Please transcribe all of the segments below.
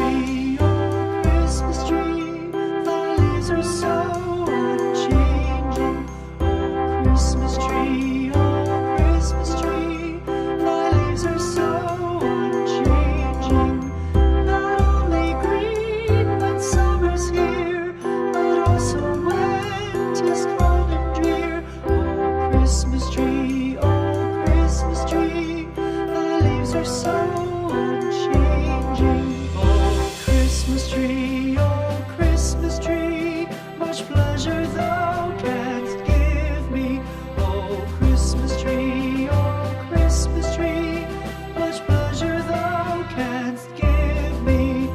tree, oh Christmas tree, thy leaves are so unchanging. Oh Christmas tree, oh Christmas tree, thy leaves are so unchanging. Not only green when summer's here, but also when 'tis cold and drear. Oh Christmas tree, oh Christmas tree, thy leaves are so unchanging. Oh Christmas tree, much pleasure thou canst give me. Oh Christmas tree, much pleasure thou canst give me.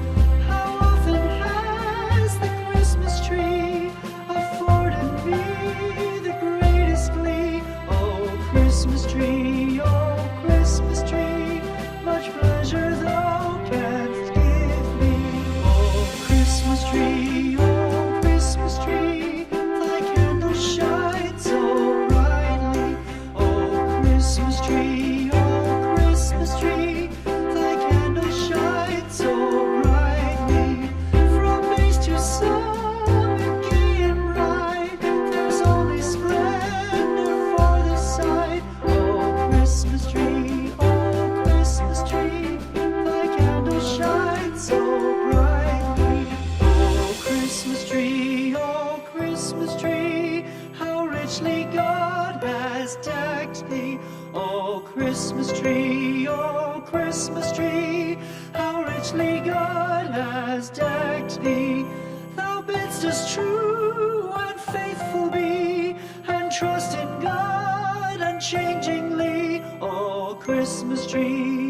How often has the Christmas tree afforded me the greatest glee? Oh Christmas tree, much pleasure thou canst give me. Oh Christmas tree, thy candles shine so brightly. Oh Christmas tree, thy candles shine so brightly. From base to summit, gay and bright, there's only splendor for the sight. Oh Christmas tree, thy candles shine so brightly. Oh Christmas tree, how richly God has decked thee. Oh Christmas tree, how richly God has decked thee. Thou bidst us true and faithful be, and trust in God unchangingly. Oh Christmas tree,